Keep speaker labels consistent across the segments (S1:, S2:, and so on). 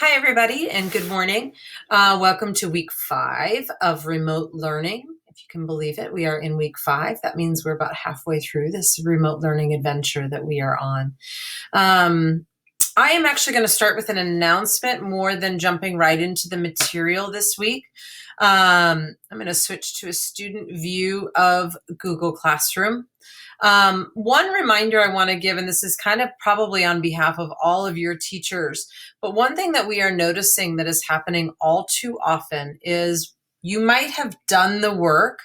S1: Hi, everybody, and good morning. Welcome to week 5 of remote learning. If you can believe it, we are in week 5. That means we're about halfway through this remote learning adventure that we are on. I am actually going to start with an announcement more than jumping right into the material this week. I'm going to switch to a student view of Google Classroom. One reminder I want to give, and this is kind of probably on behalf of all of your teachers, but one thing that we are noticing that is happening all too often is you might have done the work,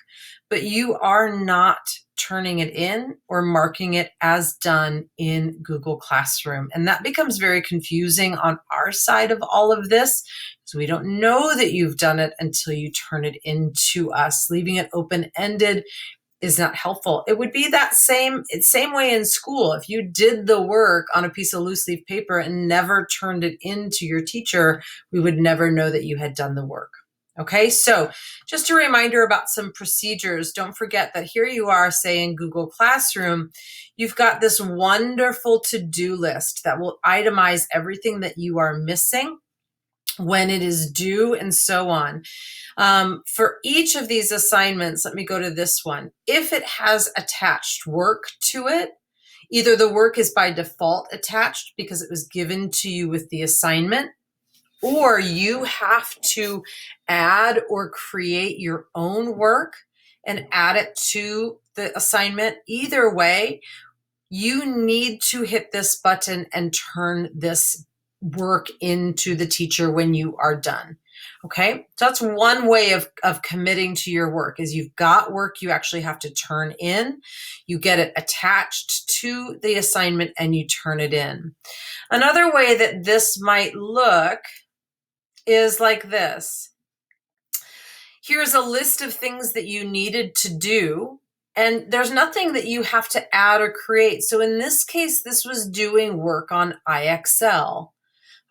S1: but you are not turning it in or marking it as done in Google Classroom. And that becomes very confusing on our side of all of this. So we don't know that you've done it until you turn it into us. Leaving it open-ended is not helpful. It would be that same way in school. If you did the work on a piece of loose leaf paper and never turned it into your teacher, we would never know that you had done the work. Okay, so just a reminder about some procedures. Don't forget that here you are, say in Google Classroom, you've got this wonderful to-do list that will itemize everything that you are missing, when it is due, and so on. For each of these assignments, let me go to this one. If it has attached work to it, either the work is by default attached because it was given to you with the assignment, or you have to add or create your own work and add it to the assignment. Either way, you need to hit this button and turn this work into the teacher when you are done. Okay, so that's one way of committing to your work is you've got work you actually have to turn in. You get it attached to the assignment and you turn it in. Another way that this might look is like this. Here's a list of things that you needed to do, and there's nothing that you have to add or create. So in this case, this was doing work on IXL.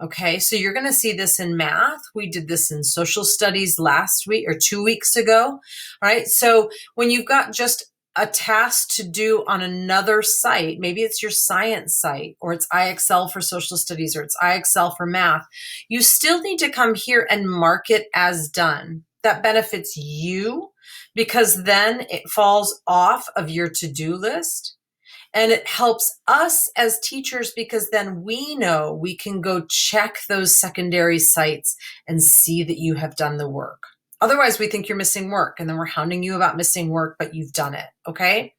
S1: Okay, so you're going to see this in math. We did this in social studies last week or 2 weeks ago. All right, so when you've got just a task to do on another site, maybe it's your science site, or it's IXL for social studies, or it's IXL for math, you still need to come here and mark it as done. That benefits you because then it falls off of your to-do list. And it helps us as teachers because then we know we can go check those secondary sites and see that you have done the work. Otherwise, we think you're missing work, and then we're hounding you about missing work, but you've done it, okay?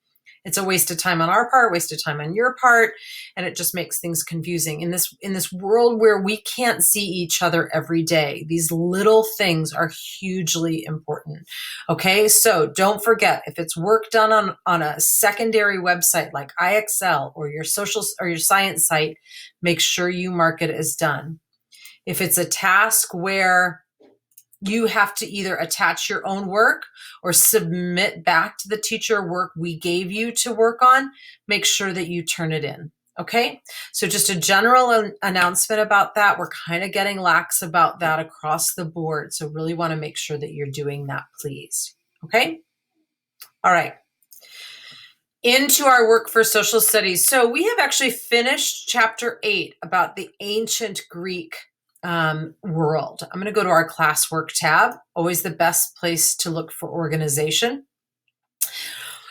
S1: It's a waste of time on our part, waste of time on your part, and it just makes things confusing. In this world where we can't see each other every day, these little things are hugely important, okay? So don't forget, if it's work done on a secondary website like IXL or your social or your science site, make sure you mark it as done. If it's a task where you have to either attach your own work or submit back to the teacher work we gave you to work on, make sure that you turn it in. Okay, so just a general announcement about that. We're kind of getting lax about that across the board. So really want to make sure that you're doing that, please. Okay, all right. Into our work for social studies. So we have actually finished chapter 8 about the ancient Greek world. I'm going to go to our classwork tab, always the best place to look for organization.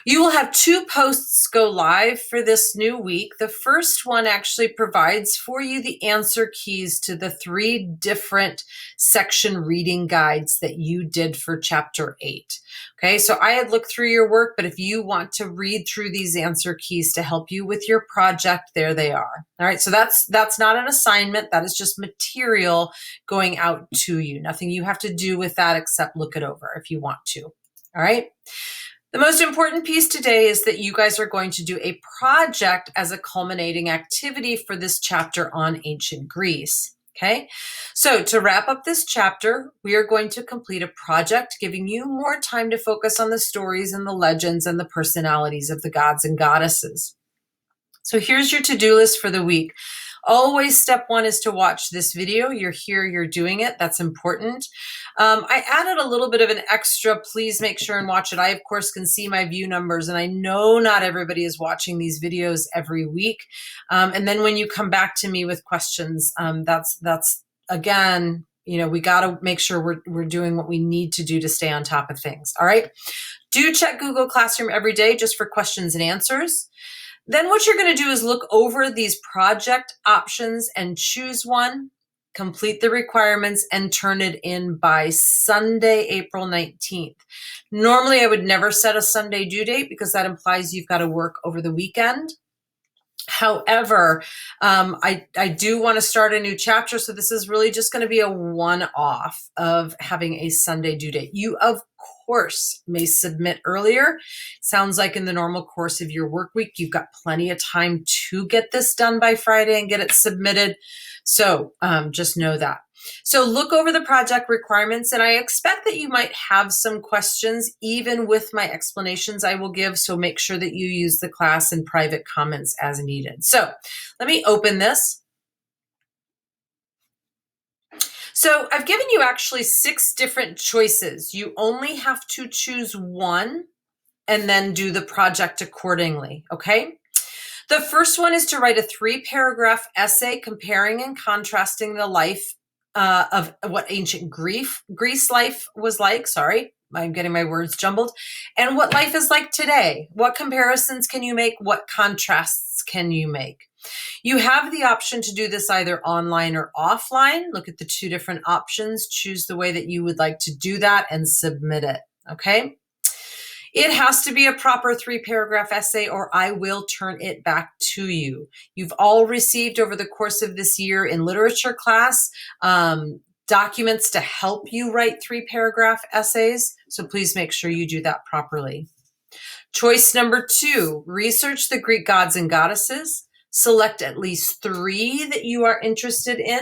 S1: You will have 2 posts go live for this new week. The first one actually provides for you the answer keys to the 3 different section reading guides that you did for chapter 8. Okay, so I had looked through your work, but if you want to read through these answer keys to help you with your project, there they are. All right, so that's not an assignment. That is just material going out to you. Nothing you have to do with that except look it over if you want to. All right. The most important piece today is that you guys are going to do a project as a culminating activity for this chapter on ancient Greece. Okay, so to wrap up this chapter, we are going to complete a project giving you more time to focus on the stories and the legends and the personalities of the gods and goddesses. So here's your to-do list for the week. Always step 1 is to watch this video. You're here, you're doing it. That's important. I added a little bit of an extra. Please make sure and watch it. I, of course, can see my view numbers, and I know not everybody is watching these videos every week. And then when you come back to me with questions, that's again, we got to make sure we're doing what we need to do to stay on top of things. All right. Do check Google Classroom every day just for questions and answers. Then what you're going to do is look over these project options and choose one, complete the requirements, and turn it in by Sunday, April 19th. Normally, I would never set a Sunday due date because that implies you've got to work over the weekend. However, I do want to start a new chapter, so this is really just going to be a one-off of having a Sunday due date. You, of course, may submit earlier. Sounds like in the normal course of your work week, you've got plenty of time to get this done by Friday and get it submitted. So just know that. So look over the project requirements, and I expect that you might have some questions even with my explanations I will give, so make sure that you use the class in private comments as needed. So let me open this. So I've given you actually 6 different choices. You only have to choose one and then do the project accordingly, okay? The first one is to write a 3-paragraph essay comparing and contrasting the life of what ancient Greece life was like. Sorry, I'm getting my words jumbled. And what life is like today. What comparisons can you make? What contrasts can you make? You have the option to do this either online or offline. Look at the 2 different options. Choose the way that you would like to do that and submit it, okay? It has to be a proper 3-paragraph essay or I will turn it back to you. You've all received over the course of this year in literature class documents to help you write 3-paragraph essays. So please make sure you do that properly. Choice number 2, research the Greek gods and goddesses. Select at least 3 that you are interested in.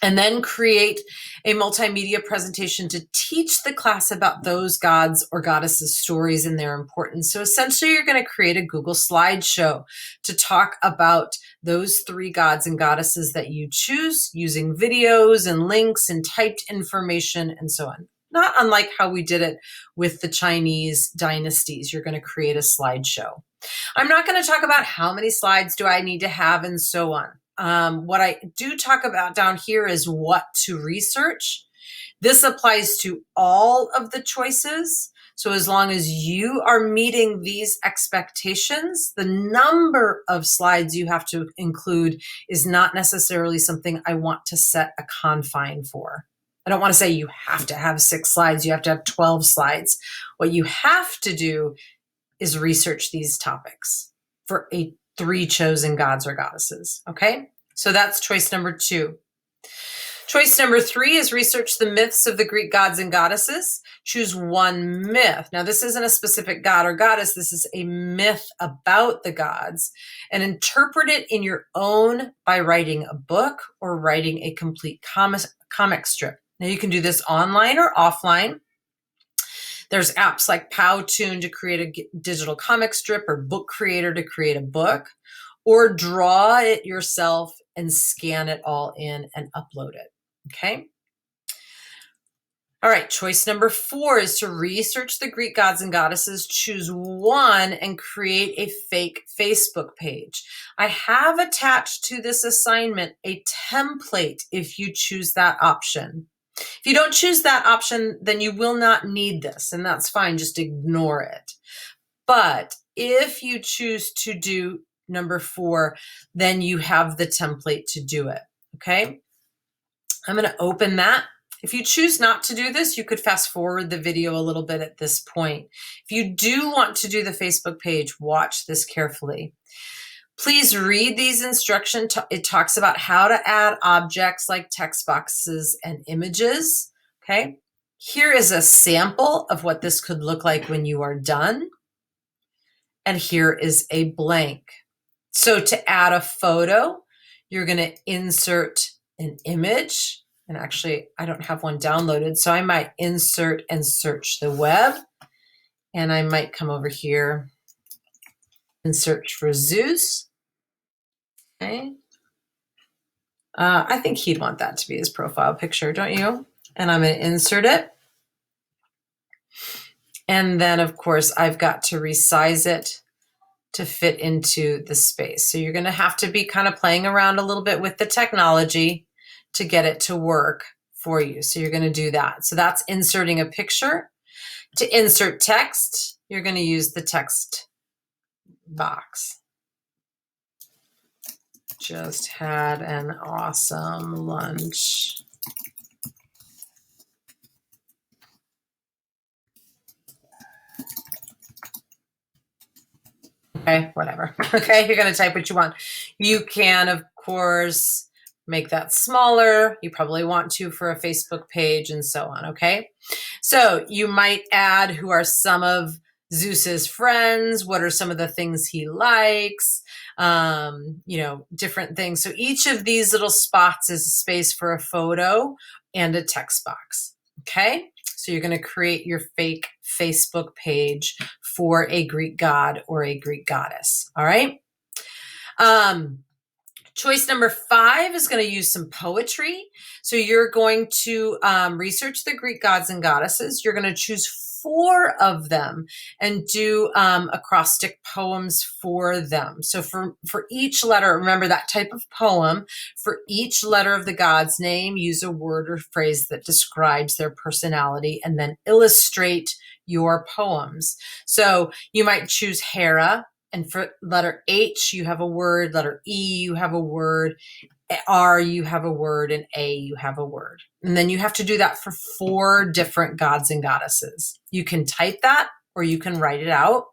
S1: And then create a multimedia presentation to teach the class about those gods or goddesses' stories and their importance. So essentially, you're going to create a Google slideshow to talk about those 3 gods and goddesses that you choose using videos and links and typed information and so on. Not unlike how we did it with the Chinese dynasties. You're going to create a slideshow. I'm not going to talk about how many slides do I need to have and so on. What I do talk about down here is what to research. This applies to all of the choices. So as long as you are meeting these expectations, the number of slides you have to include is not necessarily something I want to set a confine for. I don't want to say you have to have 6 slides, you have to have 12 slides. What you have to do is research these topics for 3 chosen gods or goddesses, okay? So that's choice number 2. Choice number 3 is research the myths of the Greek gods and goddesses. Choose one myth. Now, this isn't a specific god or goddess. This is a myth about the gods, and interpret it in your own by writing a book or writing a complete comic strip. Now, you can do this online or offline. There's apps like Powtoon to create a digital comic strip or Book Creator to create a book, or draw it yourself and scan it all in and upload it, okay? All right, choice number 4 is to research the Greek gods and goddesses, choose one, and create a fake Facebook page. I have attached to this assignment a template if you choose that option. If you don't choose that option, then you will not need this, and that's fine, just ignore it. But if you choose to do number 4, then you have the template to do it, okay? I'm going to open that. If you choose not to do this, you could fast forward the video a little bit at this point. If you do want to do the Facebook page, watch this carefully. Please read these instructions. It talks about how to add objects like text boxes and images, okay? Here is a sample of what this could look like when you are done. And here is a blank. So to add a photo, you're going to insert an image. And actually, I don't have one downloaded, so I might insert and search the web. And I might come over here and search for Zeus. Okay. I think he'd want that to be his profile picture, don't you? And I'm going to insert it. And then, of course, I've got to resize it to fit into the space. So you're going to have to be kind of playing around a little bit with the technology to get it to work for you. So you're going to do that. So that's inserting a picture. To insert text, you're going to use the text box. Just had an awesome lunch. Okay, whatever. Okay, you're going to type what you want. You can, of course, make that smaller. You probably want to for a Facebook page and so on, okay? So you might add who are some of Zeus's friends, what are some of the things he likes, different things. So each of these little spots is a space for a photo and a text box, okay? So you're going to create your fake Facebook page for a Greek god or a Greek goddess, all right? Choice number 5 is going to use some poetry. So you're going to research the Greek gods and goddesses. You're going to choose 4 of them and do acrostic poems for them. So for each letter, remember that type of poem, for each letter of the god's name, use a word or phrase that describes their personality and then illustrate your poems. So you might choose Hera. And for letter H, you have a word. Letter E, you have a word. R, you have a word. And A, you have a word. And then you have to do that for 4 different gods and goddesses. You can type that or you can write it out.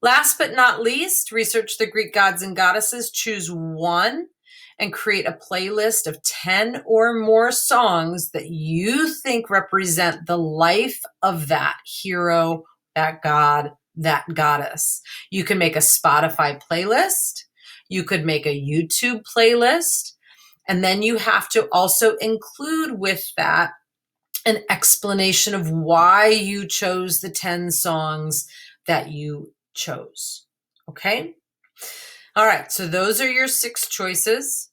S1: Last but not least, research the Greek gods and goddesses. Choose 1 and create a playlist of 10 or more songs that you think represent the life of that hero, that god, that goddess. You can make a Spotify playlist. You could make a YouTube playlist. And then you have to also include with that an explanation of why you chose the 10 songs that you chose. Okay? All right, so those are your 6 choices.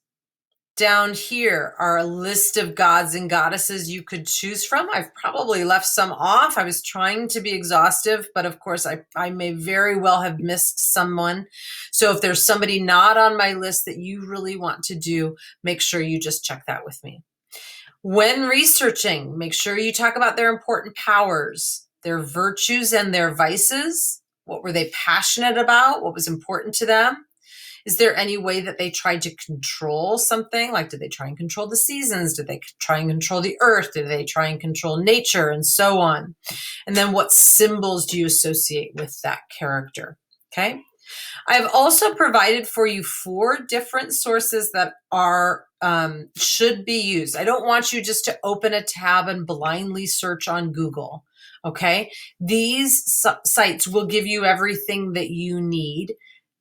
S1: Down here are a list of gods and goddesses you could choose from. I've probably left some off. I was trying to be exhaustive, but of course I may very well have missed someone. So if there's somebody not on my list that you really want to do, make sure you just check that with me. When researching, make sure you talk about their important powers, their virtues and their vices. What were they passionate about? What was important to them? Is there any way that they tried to control something? Like, did they try and control the seasons? Did they try and control the earth? Did they try and control nature and so on? And then what symbols do you associate with that character? Okay. I've also provided for you 4 different sources that are should be used. I don't want you just to open a tab and blindly search on Google. Okay. These sites will give you everything that you need.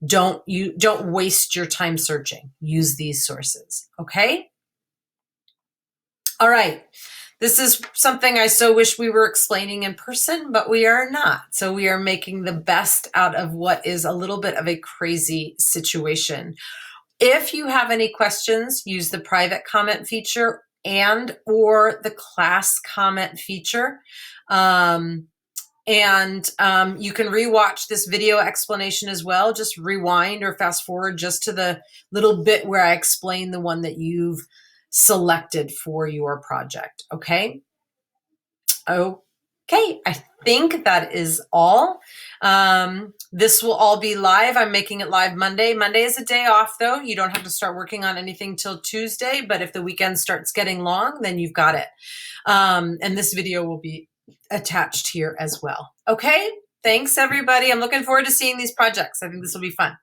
S1: Don't waste your time searching. Use these sources, okay? All right. This is something I so wish we were explaining in person, but we are not. So we are making the best out of what is a little bit of a crazy situation. If you have any questions, use the private comment feature and or the class comment feature. You can rewatch this video explanation as well. Just rewind or fast forward just to the little bit where I explain the one that you've selected for your project. Okay. Okay. I think that is all. This will all be live. I'm making it live Monday. Monday is a day off though. You don't have to start working on anything till Tuesday, but if the weekend starts getting long, then you've got it. And this video will be attached here as well. Okay, thanks everybody. I'm looking forward to seeing these projects. I think this will be fun.